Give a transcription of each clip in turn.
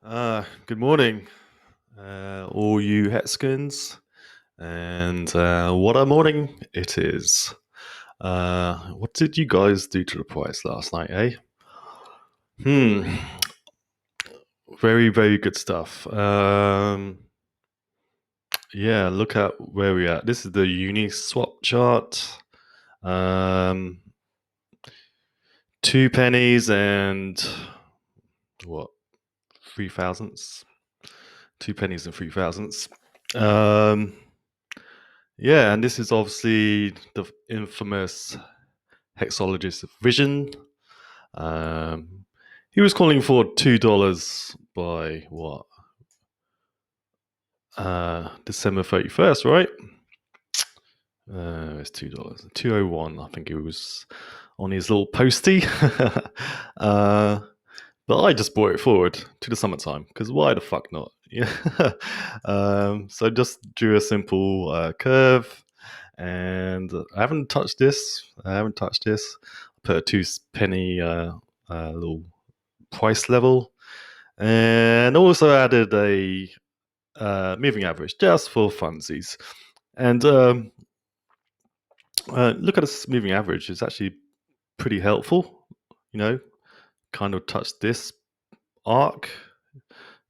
Good morning, all you Hexkins, and what a morning it is. What did you guys do to the price last night, eh? Hmm, very, very good stuff. Yeah, look at where we're at. This is the uni swap chart. Um, 2 pennies and what? 3 thousandths. 2 pennies and 3 thousandths. Um, Yeah, and this is obviously the infamous hexologist vision. Um, he was calling for $2 by what? December 31st, right? It's $2. 201, I think it was on his little postie. But I just brought it forward to the summertime because why the fuck not? Yeah. So just drew a simple curve, and I haven't touched this. Put a 2 penny little price level, and also added a moving average just for funsies. And look at this moving average; it's actually pretty helpful. You know, kind of touched this arc,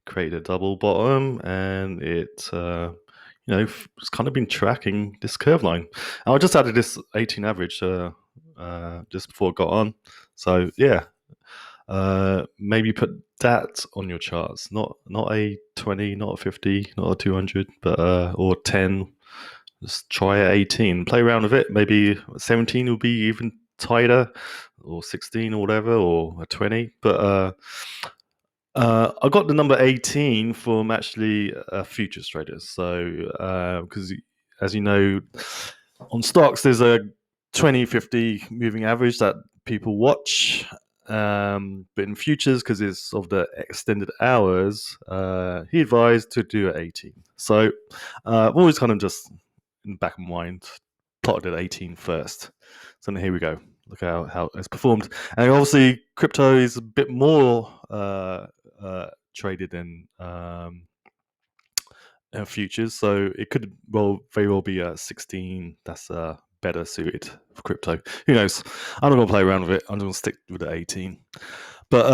create a double bottom, and it's kind of been tracking this curve line. And I just added this 18 average just before it got on. So yeah, maybe put that on your charts, not a 20, not a 50, not a 200, but or 10. Just try a 18, play around with it. Maybe 17 will be even tighter, or 16 or whatever, or a 20. But I got the number 18 from actually futures traders. So, because as you know, on stocks, there's a 20-50 moving average that people watch. But in futures, because it's of the extended hours, he advised to do at 18. So I've always kind of just in the back of my mind plotted at 18 first. So here we go. Look how it's performed. And obviously, crypto is a bit more traded in futures, so it could very well be a 16 that's better suited for crypto. Who knows? I'm not going to play around with it. I'm going to stick with the 18. But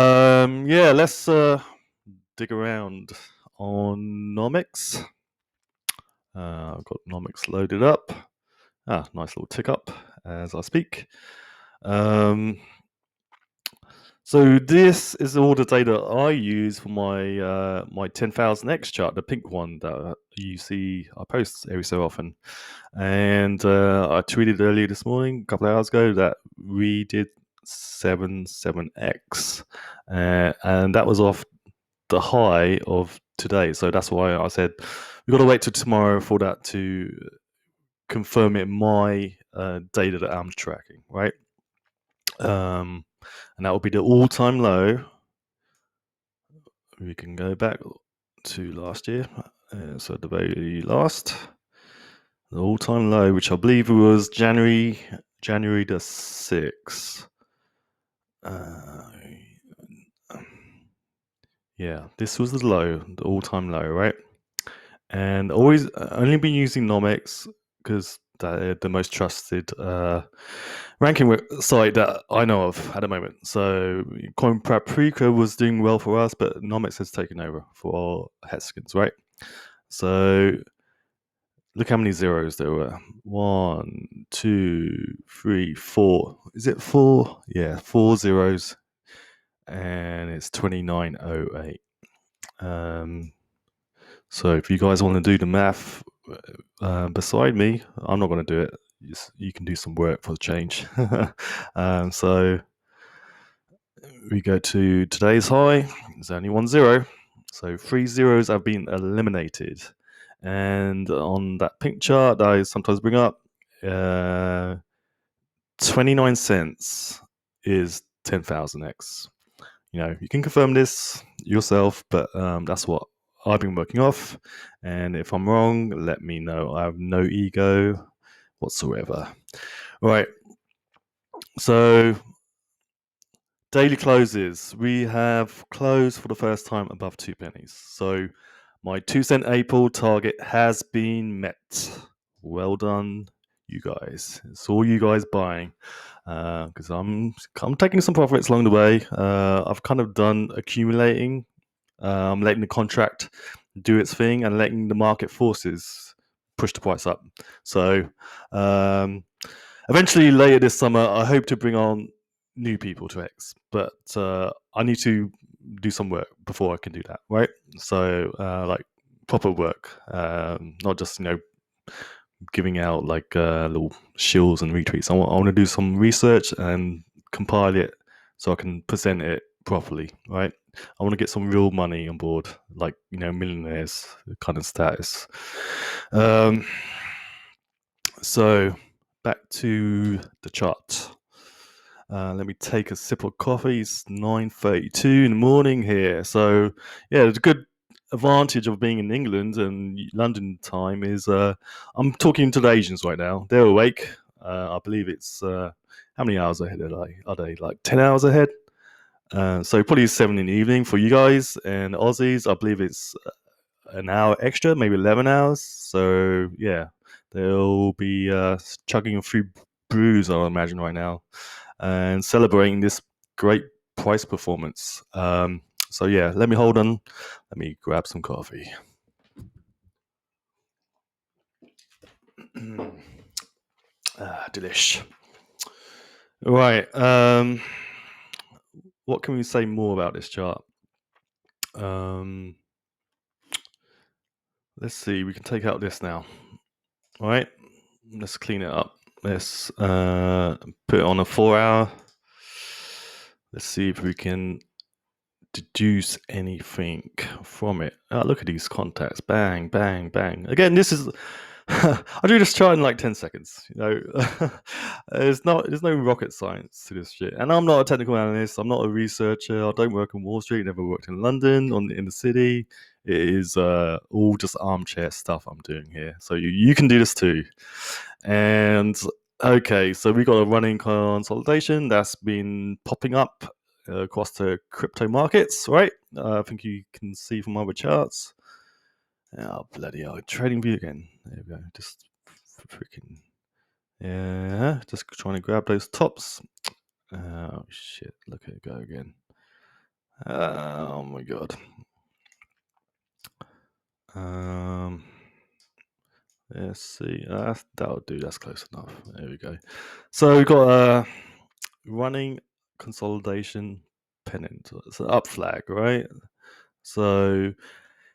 yeah, let's dig around on Nomics. I've got Nomics loaded up. Nice little tick up as I speak. So this is all the data I use for my 10,000X chart, the pink one that you see I post every so often. And I tweeted earlier this morning, a couple of hours ago, that we did 77X, and that was off the high of today. So that's why I said we've got to wait till tomorrow for that to confirm it my data that I'm tracking, right? And that will be the all-time low. We can go back to last year. So the very last, the all-time low, which I believe was January the 6th. Yeah, this was the low, the all-time low, right? And always only been using Nomics because they're the most trusted ranking site that I know of at the moment. So Coin Paprika was doing well for us, but Nomics has taken over for Heskins, right? So look how many zeros there were. 1, 2, 3, 4. Is it 4? Yeah, 4 zeros. And it's 2908. So if you guys want to do the math beside me, I'm not going to do it. You can do some work for the change. So we go to today's high. There's only 1 0. So 3 zeros have been eliminated. And on that pink chart that I sometimes bring up, 29 cents is 10,000x. You can confirm this yourself, but that's what I've been working off. And if I'm wrong, let me know. I have no ego whatsoever. All right. So Daily closes. We have closed for the first time above 2 pennies. So my 2 cent April target has been met. Well done, you guys. It's all you guys buying. Because I'm taking some profits along the way. I've kind of done accumulating. I'm letting the contract do its thing and letting the market forces push the price up. So um, eventually, later this summer, I hope to bring on new people to X, but I need to do some work before I can do that, right? So like proper work, not just giving out like little shills and retweets. I want to do some research and compile it so I can present it properly, right? I want to get some real money on board, like millionaires kind of status. Um, so back to the chart. Let me take a sip of coffee. It's 9:32 in the morning here. So yeah, the good advantage of being in England and London time is I'm talking to the Asians right now. They're awake. I believe it's how many hours ahead are they? Are they like 10 hours ahead? So probably 7 in the evening for you guys, and Aussies, I believe it's an hour extra, maybe 11 hours. So yeah, they'll be chugging a few brews, I imagine, right now, and celebrating this great price performance. So yeah, let me hold on. Let me grab some coffee. Delish. Right. What can we say more about this chart? Let's see. We can take out this now. All right. Let's clean it up. Let's put it on a 4 hour. Let's see if we can deduce anything from it. Oh, look at these contacts. Bang, bang, bang. Again, this is I do this chart in like 10 seconds. There's no rocket science to this shit. And I'm not a technical analyst. I'm not a researcher. I don't work on Wall Street. Never worked in London in the city. It is all just armchair stuff I'm doing here. So you can do this too. And okay, so we got a running consolidation that's been popping up across the crypto markets, right? I think you can see from other charts. Oh, bloody hell. Trading view again. There we go. Just freaking. Yeah, just trying to grab those tops. Oh, shit. Look at it go again. Oh, my God. Let's see. That'll do. That's close enough. There we go. So we've got a running consolidation pennant. It's an up flag, right? So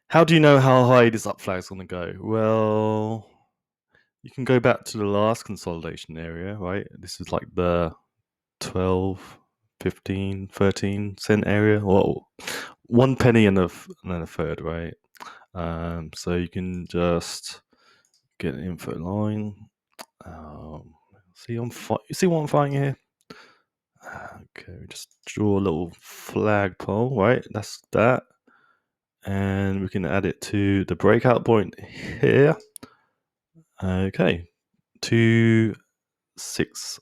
how do you know how high this up flag is going to go? Well, you can go back to the last consolidation area, right? This is like the 12, 15, 13 cent area. Well, 1 penny and then a third, right? So you can just get an info line. You see what I'm fighting here? Okay, just draw a little flagpole, right? That's that. And we can add it to the breakout point here. Okay, 2.6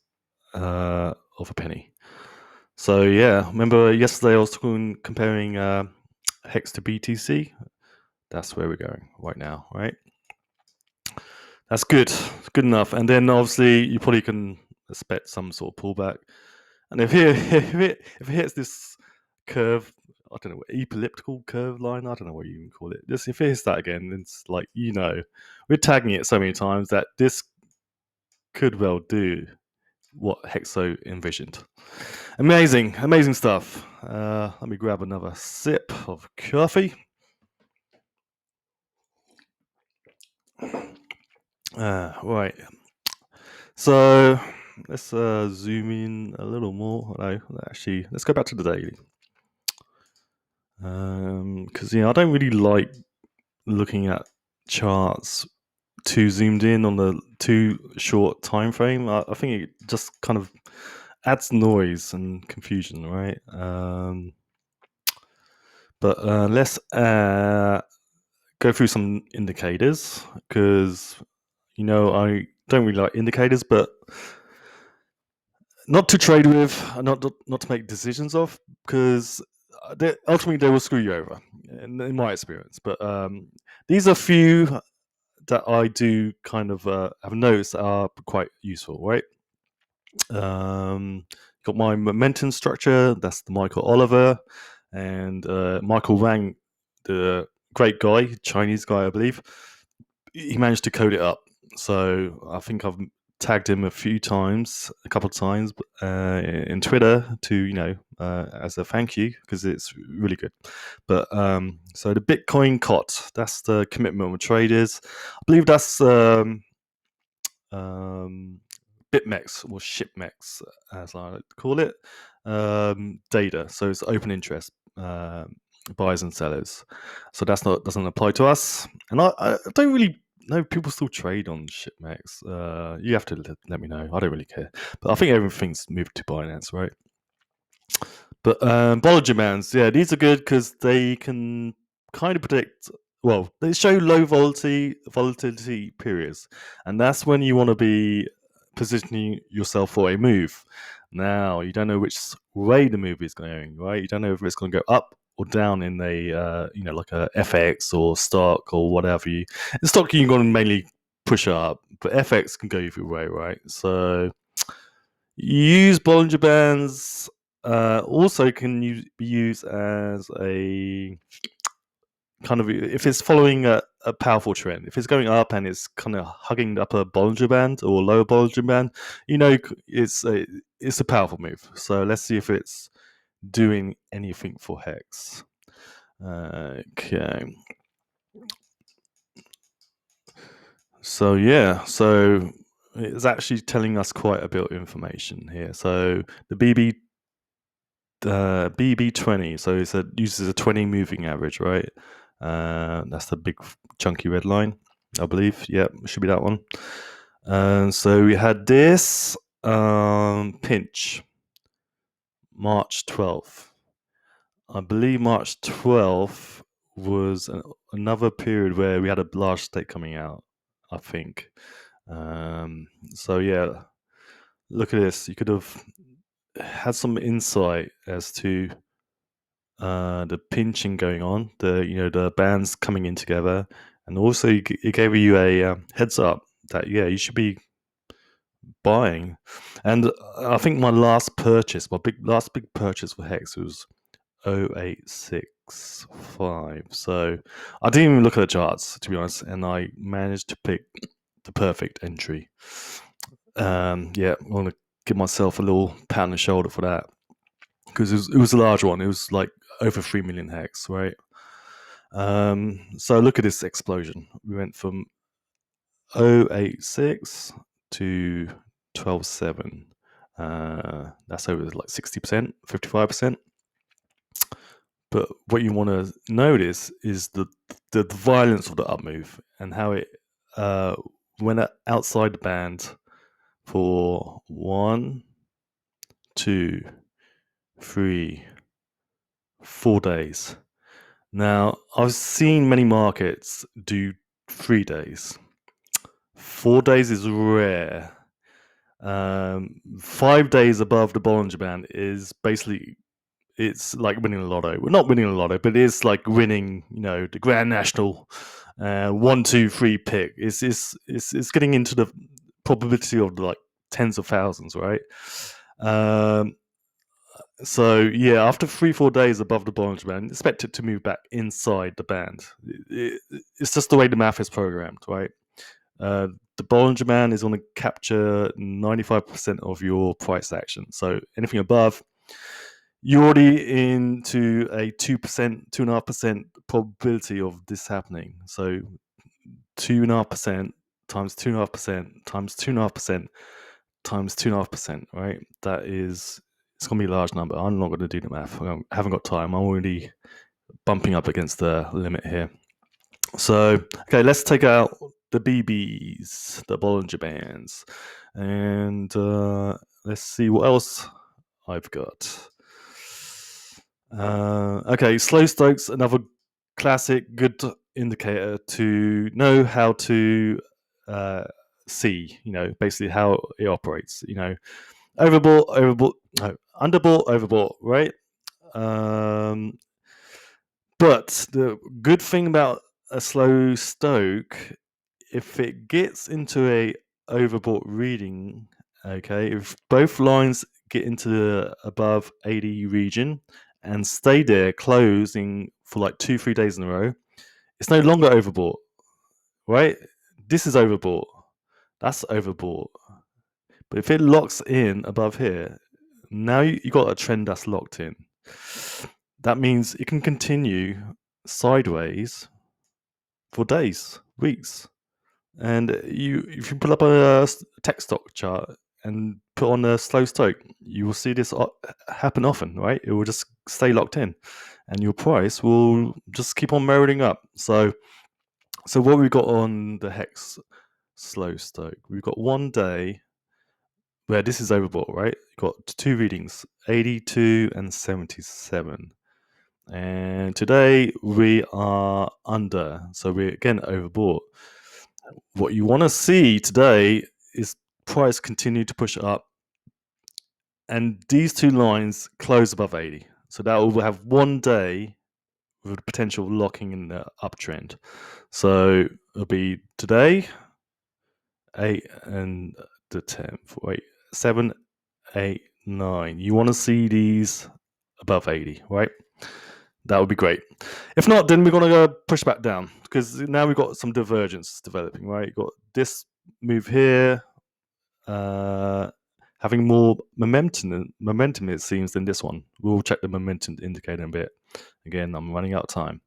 of a penny. So yeah, remember yesterday I was comparing HEX to BTC. That's where we're going right now, right? That's good. It's good enough. And then obviously you probably can expect some sort of pullback. And if it hits this curve, I don't know, elliptical curve line, I don't know what you even call it. If it hits that again, it's like, we're tagging it so many times that this could well do what Hexo envisioned. Amazing stuff. Let me grab another sip of coffee. Right. So let's zoom in a little more. No, actually, let's go back to the daily. Because I don't really like looking at charts too zoomed in on the too short time frame. I think it just kind of adds noise and confusion, right? But let's go through some indicators because I don't really like indicators, but not to trade with, not to make decisions of, because ultimately they will screw you over, in my experience. But these are few that I do kind of have noticed are quite useful, right? Got my momentum structure. That's the Michael Oliver, and Michael Wang, the great guy, Chinese guy, I believe. He managed to code it up. So I think I've tagged him a couple of times in Twitter to as a thank you, because it's really good. But so the Bitcoin COT, that's the commitment of traders. I believe that's BitMEX or ShipMEX, as I like to call it, data. So it's open interest, buyers and sellers. So doesn't apply to us. And I don't really know, people still trade on ShipMEX. You have to let me know. I don't really care. But I think everything's moved to Binance, right? But Bollinger Bands, yeah, these are good because they can kind of predict. Well, they show low volatility periods, and that's when you want to be positioning yourself for a move. Now, you don't know which way the move is going, right? You don't know if it's going to go up or down in a like a FX or stock or whatever. In stock, you're going to mainly push up, but FX can go either way, right? So use Bollinger Bands. Also can be used as a kind of, if it's following a powerful trend. If it's going up and it's kind of hugging the upper Bollinger Band or lower Bollinger Band, it's a powerful move. So let's see if it's doing anything for HEX. Okay. So yeah, so it's actually telling us quite a bit of information here. So the BB20, so it uses a 20 moving average, right? That's the big chunky red line, I believe. Yeah, it should be that one. So we had this pinch, March 12th. I believe March 12th was another period where we had a large stake coming out, I think. So yeah, look at this. You could have had some insight as to the pinching going on, the bands coming in together, and also it gave you a heads up that you should be buying. And I think my last big purchase for HEX was 0865. So I didn't even look at the charts, to be honest, and I managed to pick the perfect entry. I'm gonna give myself a little pat on the shoulder for that, because it was a large one. It was like over 3 million HEX, right? So look at this explosion. We went from 086 to 12.7. That's over like 60%, 55%. But what you want to notice is the violence of the up move and how it went outside the band for 1, 2, 3, 4 days. Now, I've seen many markets do 3 days. 4 days is rare. 5 days above the Bollinger Band is basically, it's like winning a lotto. Well, not winning a lotto, but it's like winning, the Grand National 1, 2, 3 pick. It's getting into the probability of like tens of thousands, right? So yeah, after 3-4 days above the Bollinger Band, expect it to move back inside the band. It's just the way the math is programmed, right? The Bollinger Band is going to capture 95% of your price action. So anything above, you're already into a 2%, 2.5% probability of this happening. So 2.5% times 2.5% times 2.5% times 2.5%, right? It's going to be a large number. I'm not going to do the math. I haven't got time. I'm already bumping up against the limit here. So, okay, let's take out the BBs, the Bollinger Bands, and let's see what else I've got. Okay, slow stokes, another classic good indicator to know how to see, basically how it operates. Overbought, overbought, no, underbought, overbought, right? Um, but the good thing about a slow stoke, if it gets into a overbought reading, okay, if both lines get into the above 80 region and stay there closing for like 2-3 days in a row, it's no longer overbought, right? This is overbought. That's overbought. But if it locks in above here, now you got a trend that's locked in. That means it can continue sideways for days, weeks. And if you pull up a tech stock chart and put on a slow stoke, you will see this happen often, right? It will just stay locked in, and your price will just keep on meritting up. So what we got on the hex slow stoke, we've got one day where this is overbought, right? Got two readings, 82 and 77. And today we are under, so we're again overbought. What you want to see today is price continue to push up, and these two lines close above 80. So that will have one day with potential locking in the uptrend. So it'll be today, 8 and the 10th. Wait, 7, 8, 9. You want to see these above 80, right? That would be great. If not, then we're going to go push back down, because now we've got some divergence developing, right? You've got this move here, having more momentum it seems than this one. We'll check the momentum indicator in a bit. Again, I'm running out of time.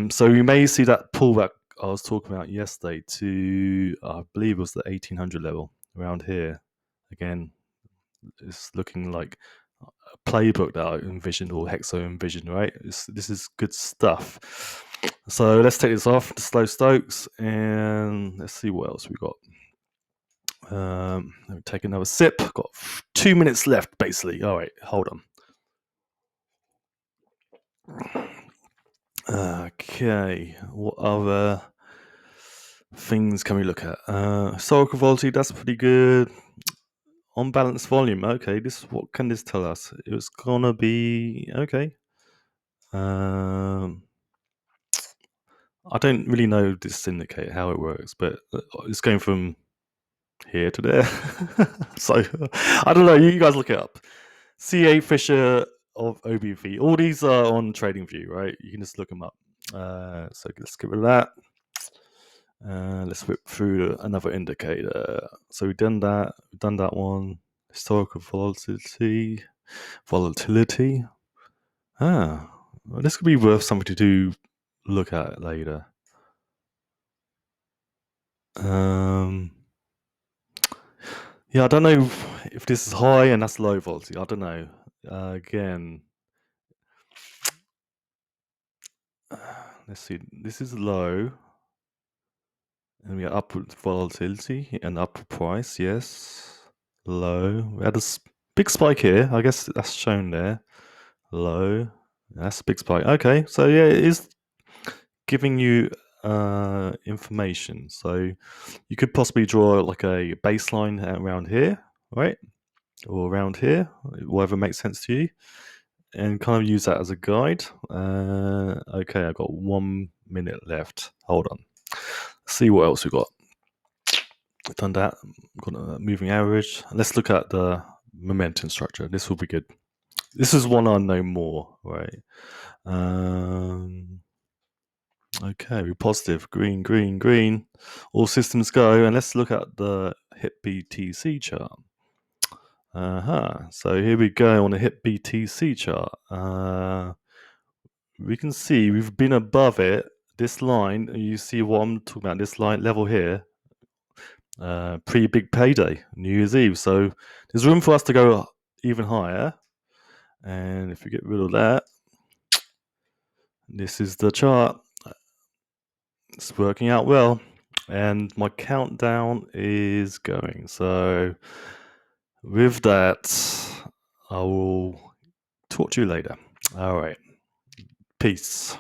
So you may see that pullback I was talking about yesterday to, I believe it was the 1800 level around here. Again, it's looking like a playbook that I envisioned, or Hexo envisioned, right? This is good stuff. So let's take this off, the slow stokes, and let's see what else we got. Let me take another sip. Got 2 minutes left, basically. All right, hold on. Okay, what other things can we look at? Historical volatility, that's pretty good. On balance volume, okay. What can this tell us? It's gonna be okay. I don't really know this indicator how it works, but it's going from here to there. So I don't know. You guys look it up. CA Fisher of OBV. All these are on TradingView, right? You can just look them up. So let's get rid of that. Let's whip through another indicator. So we've done that. We've done that one. Historical volatility. Well, this could be worth something to look at later. Yeah, I don't know if this is high and that's low volatility. I don't know. Again, let's see. This is low, and we got upward volatility and upward price. Yes, low. We had a big spike here. I guess that's shown there. Low. That's a big spike. Okay, so yeah, it is giving you information. So you could possibly draw like a baseline around here, right? Or around here, whatever makes sense to you, and kind of use that as a guide. Okay, I've got 1 minute left. Hold on. Let's see what else we got. We've done that. We've got a moving average. Let's look at the momentum structure. This will be good. This is one I know more, right? Okay, we're positive. Green, green, green. All systems go. And let's look at the HIP BTC chart. So here we go on the HIP BTC chart. We can see we've been above it. This line, you see what I'm talking about, this line level here, pre-big payday, New Year's Eve. So there's room for us to go even higher. And if we get rid of that, this is the chart. It's working out well. And my countdown is going. So with that, I will talk to you later. All right. Peace.